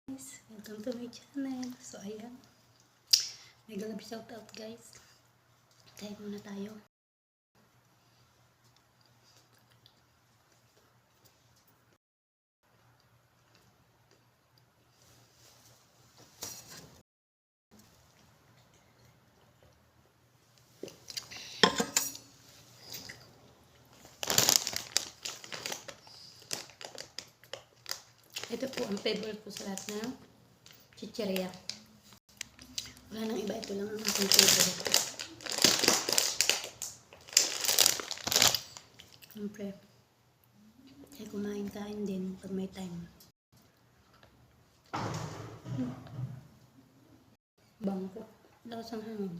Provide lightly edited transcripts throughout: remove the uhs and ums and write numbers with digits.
Welcome to my channel. So ayan, mega love shout out guys. Kain muna tayo. Ito po ang favorite ko sa lahat ng chicheria. Wala nang iba, ito lang ang aking favorite. Siyempre, ay kumain-kain din pag may time. Bangko. Lakas ang hangin.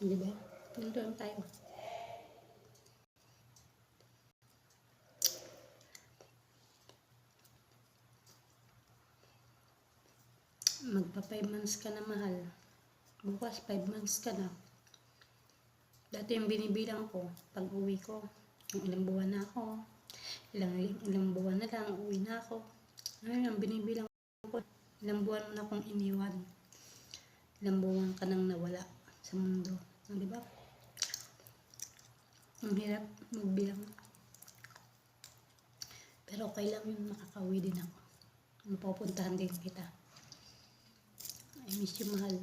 Diba? Nandito lang tayo. Magpa 5 months ka na, mahal. Bukas 5 months ka na. Dati yung binibilang ko, pag uwi ko, yung ilang buwan na ako, ilang buwan na lang, uwi na ako. Ngayon, ang binibilang ko, ilang buwan mo na akong iniwan. Ilang buwan ka nang nawala sa mundo. Diba? Ang hirap magbilang. Pero okay lang yun, makakauwi din ako. Mapupuntahan din kita. I miss you, mahal.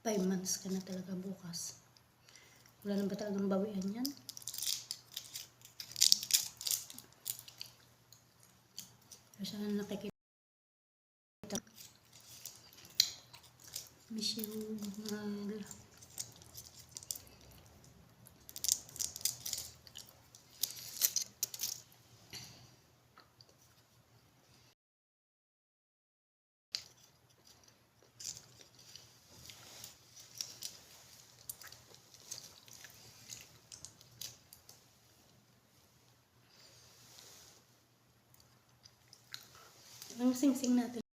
5 months ka na talaga bukas. Wala na ba talagang bawian yan? Pero sana nakikita. Miss you, mahal. Ang sing-sing natin.